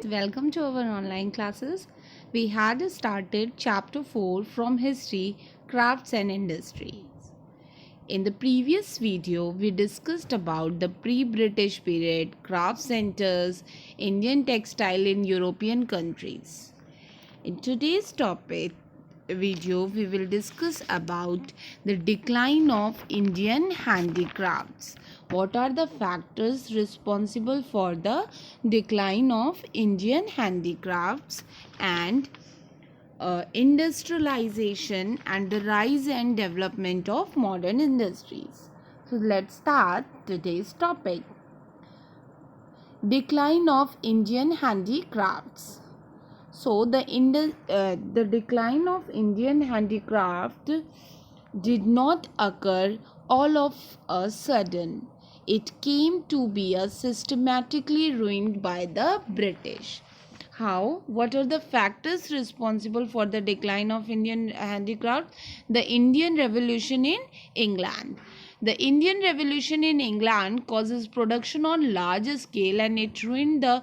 Welcome to our online classes. We had started chapter 4 from history, crafts and industries. In the previous video, we discussed about the pre-British period, craft centers, Indian textile in European countries. In today's topic video, we will discuss about the decline of Indian handicrafts. What are the factors responsible for the decline of Indian handicrafts and industrialization and the rise and development of modern industries? So let's start today's topic. Decline of Indian handicrafts. So the decline of Indian handicraft did not occur all of a sudden. It came to be systematically ruined by the British. How? What are the factors responsible for the decline of Indian handicraft? The Indian Revolution in England. The Indian Revolution in England causes production on larger scale and it ruined the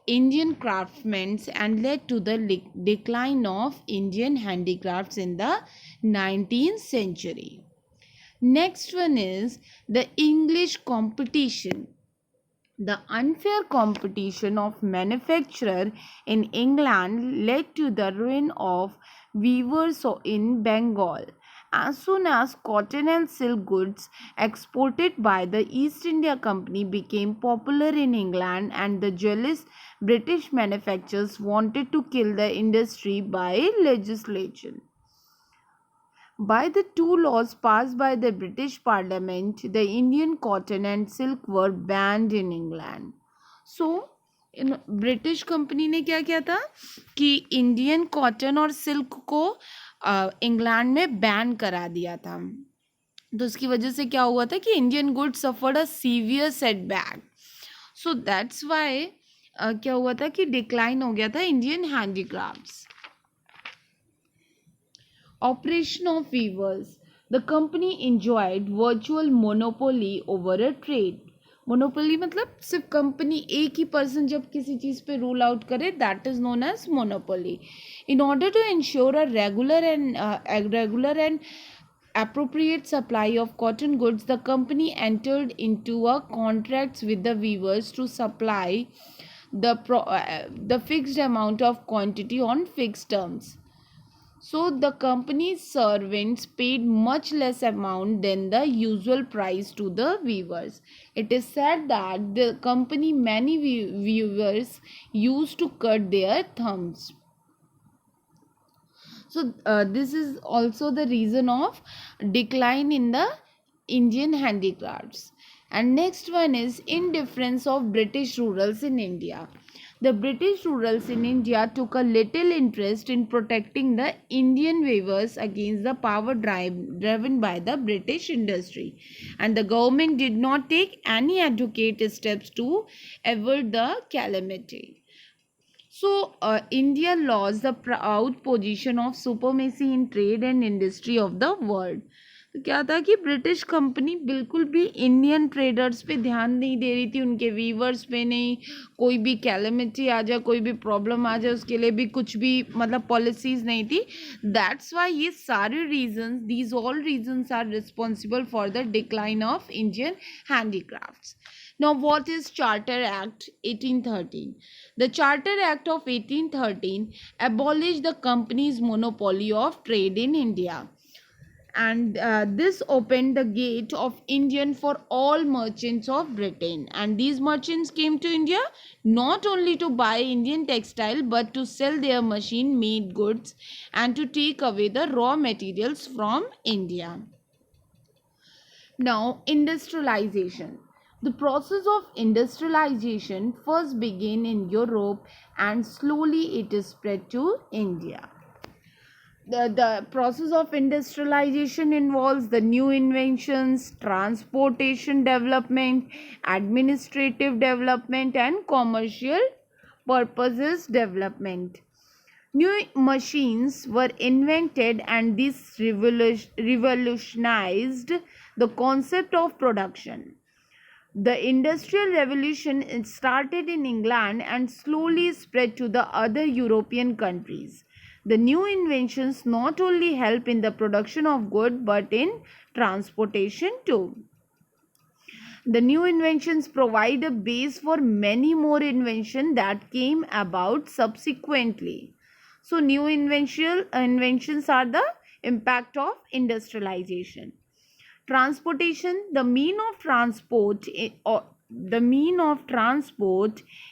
Indian craftsmen and led to the decline of Indian handicrafts in the 19th century. Next one is the English competition. The unfair competition of manufacture in England led to the ruin of weavers in Bengal. As soon as cotton and silk goods exported by the East India Company became popular in England and the jealous British manufacturers wanted to kill the industry by legislation. By the two laws passed by the British Parliament, the Indian cotton and silk were banned in England. So, British company ने क्या किया था कि Indian cotton और silk को England में ban करा दिया था. तो उसकी वजह से क्या हुआ था कि Indian good suffered a severe setback. So that's why क्या हुआ था कि डिक्लाइन हो गया था Indian handicrafts. Operation of weavers. The company enjoyed virtual monopoly over a trade. Monopoly मतलब सिर्फ कंपनी एक ही पर्सन जब किसी चीज़ पे रूल आउट करे, that is known as monopoly. In order to ensure a regular and appropriate supply of cotton goods, the company entered into a contracts with the weavers to supply the fixed amount of quantity on fixed terms. So the company's servants paid much less amount than the usual price to the weavers. It is said that the company many weavers used to cut their thumbs. So this is also the reason of decline in the Indian handicrafts. And next one is indifference of British rurals in India. The British rurals in India took a little interest in protecting the Indian weavers against the power driven by the British industry, and the government did not take any adequate steps to avert the calamity. So, India lost the proud position of supremacy in trade and industry of the world. तो क्या था कि British company बिल्कुल भी Indian traders पे ध्यान नहीं दे रही थी, उनके वीवर्स पे नहीं. कोई भी कैलेमिटी आ जाए, कोई भी प्रॉब्लम आ जाए, उसके लिए भी कुछ भी मतलब पॉलिसीज नहीं थी. दैट्स वाई ये सारे reasons, these all reasons are responsible for the decline of Indian handicrafts. Now, what is Charter Act 1813? The Charter Act of 1813 abolished the company's monopoly of trade in India. And this opened the gate of Indian for all merchants of Britain. And these merchants came to India not only to buy Indian textile but to sell their machine-made goods and to take away the raw materials from India. Now, industrialization. The process of industrialization first began in Europe and slowly it is spread to India. The process of industrialization involves the new inventions, transportation development, administrative development, and commercial purposes development. New machines were invented and this revolutionized the concept of production. The Industrial Revolution started in England and slowly spread to the other European countries. The new inventions not only help in the production of goods but in transportation too. The new inventions provide a base for many more inventions that came about subsequently. So, new inventions are the impact of industrialization. Transportation, the mean of transport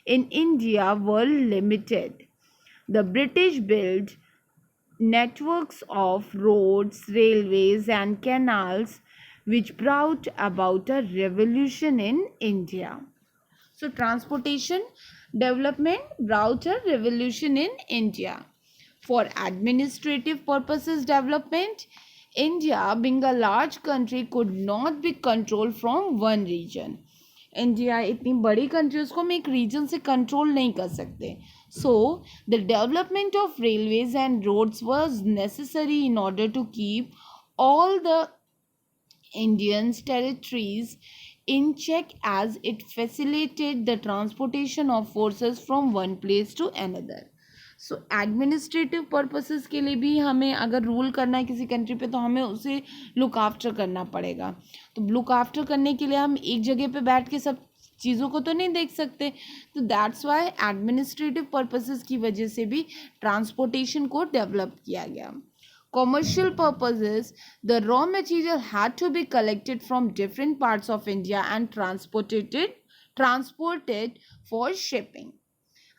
in India were limited. The British built networks of roads, railways, and canals, which brought about a revolution in India. So, transportation development brought a revolution in India. For administrative purposes development, India, being a large country, could not be controlled from one region. India इतनी बड़ी country उसको हम एक reason से control नहीं कर सकते. So the development of railways and roads was necessary in order to keep all the Indians' territories in check, as it facilitated the transportation of forces from one place to another. So administrative purposes के लिए भी हमें अगर rule करना है किसी country पे तो हमें उसे लुक आफ्टर करना पड़ेगा. तो लुक आफ्टर करने के लिए हम एक जगह पे बैठ के सब चीज़ों को तो नहीं देख सकते. तो दैट्स वाई एडमिनिस्ट्रेटिव पर्पसेस की वजह से भी ट्रांसपोर्टेशन को डेवलप किया गया. Commercial purposes, the raw material had to be collected from different parts of India and transported for shipping.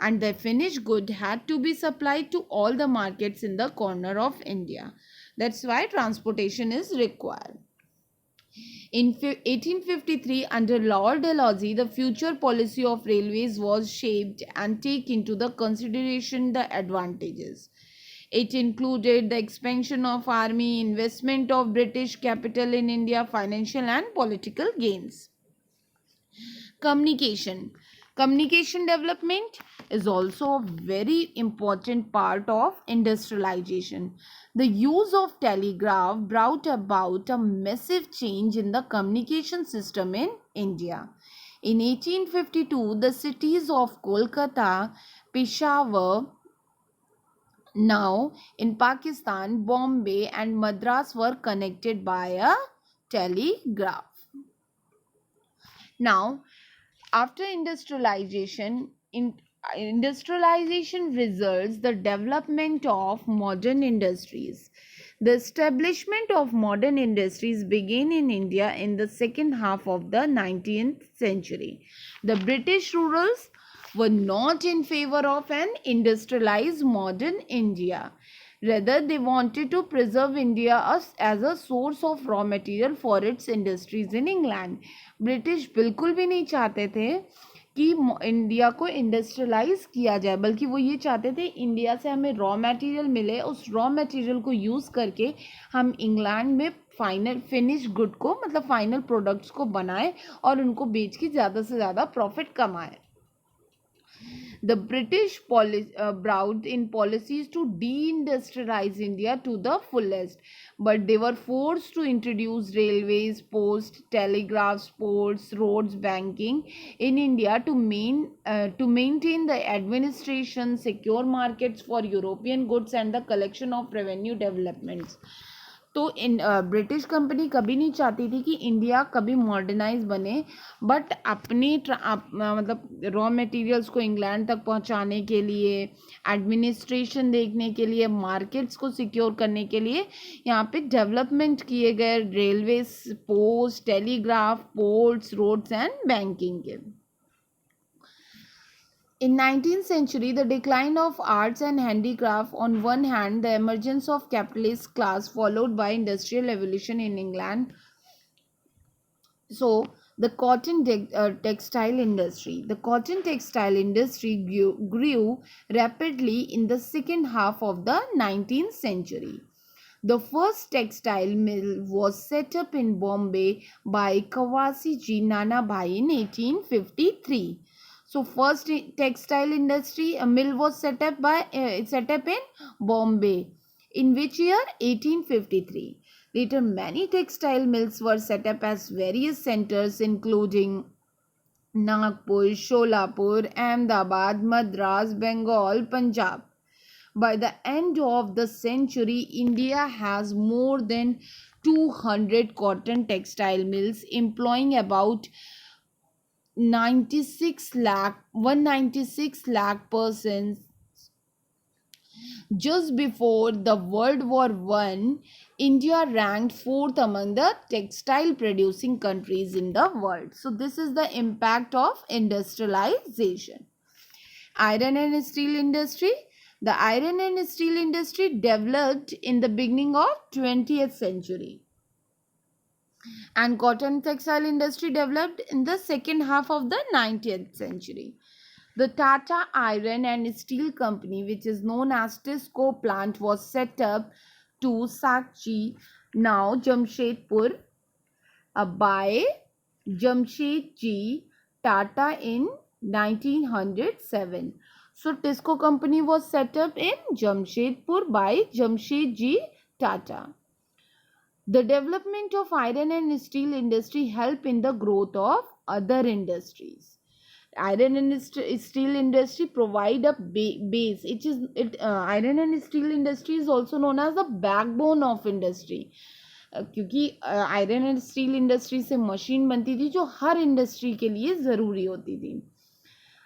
And the finished good had to be supplied to all the markets in the corner of India. That's why transportation is required. In 1853, under Lord Dalhousie, the future policy of railways was shaped and take into the consideration the advantages. It included the expansion of army, investment of British capital in India, financial and political gains. Communication development is also a very important part of industrialization. The use of telegraph brought about a massive change in the communication system in India. In 1852, the cities of Kolkata, Peshawar, now in Pakistan, Bombay and Madras were connected by a telegraph. Now, after industrialization results the development of modern industries. The establishment of modern industries began in India in the second half of the 19th century. The British rulers were not in favor of an industrialized modern India. Rather, they wanted to preserve India as a source of raw material for its industries in England. British बिल्कुल भी नहीं चाहते थे कि India को industrialise किया जाए, बल्कि वो ये चाहते थे इंडिया से हमें रॉ मटेरियल मिले, उस रॉ मटेरियल को यूज़ करके हम इंग्लैंड में फाइनल फिनिश गुड को मतलब फाइनल प्रोडक्ट्स को बनाएं और उनको बेच के ज़्यादा से ज़्यादा प्रॉफिट कमाएं. The British brought in policies to deindustrialize India to the fullest, but they were forced to introduce railways, post, telegraphs, ports, roads, banking in India to maintain the administration, secure markets for European goods, and the collection of revenue developments. तो British company कभी नहीं चाहती थी कि India कभी modernise बने, but अपनी मतलब रॉ मटेरियल्स को इंग्लैंड तक पहुंचाने के लिए, एडमिनिस्ट्रेशन देखने के लिए, मार्केट्स को सिक्योर करने के लिए यहाँ पे डेवलपमेंट किए गए railways, post, telegraph, ports, roads and banking के. In 19th century, the decline of arts and handicraft on one hand, the emergence of capitalist class followed by industrial revolution in England. So, the textile industry. The cotton textile industry grew rapidly in the second half of the 19th century. The first textile mill was set up in Bombay by Kawasi Ji Nanabhai in 1853. So first textile industry mill was set up in Bombay. In which year? 1853. Later, many textile mills were set up as various centers, including Nagpur, Sholapur, Ahmedabad, Madras, Bengal, Punjab. By the end of the century, India has more than 200 cotton textile mills employing about 196 lakh persons. Just before the World War I, India ranked fourth among the textile producing countries in the world. So this is the impact of industrialization. Iron and steel industry. The iron and steel industry developed in the beginning of 20th century, and cotton textile industry developed in the second half of the 19th century. The Tata Iron and Steel Company, which is known as Tisco plant, was set up to Sakchi, now Jamshedpur, by Jamshedji Tata in 1907. So Tisco company was set up in Jamshedpur by Jamshedji Tata. The development of iron and steel industry helped in the growth of other industries. Iron and steel industry provide a base. Iron and steel industry is also known as the backbone of industry. क्योंकि iron and steel industry से machine बनती थी जो हर industry के लिए ज़रूरी होती थी.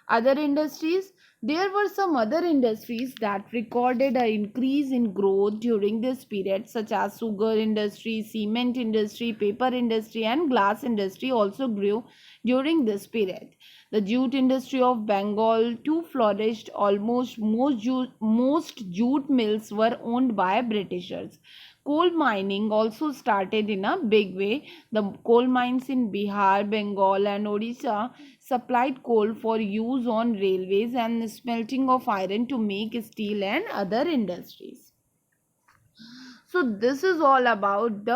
Other industries, there were some other industries that recorded an increase in growth during this period, such as sugar industry, cement industry, paper industry, and glass industry also grew during this period. The jute industry of Bengal too flourished. Almost most jute mills were owned by Britishers. Coal mining also started in a big way. The coal mines in Bihar, Bengal, and Odisha supplied coal for use on railways and smelting of iron to make steel and other industries. So this is all about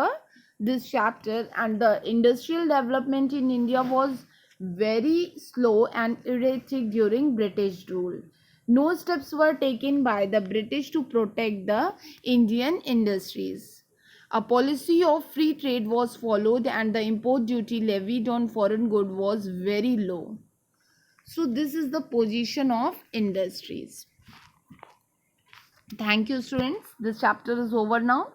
this chapter, and the industrial development in India was very slow and erratic during British rule. No steps were taken by the British to protect the Indian industries. A policy of free trade was followed, and the import duty levied on foreign goods was very low. So this is the position of industries. Thank you, students. This chapter is over now.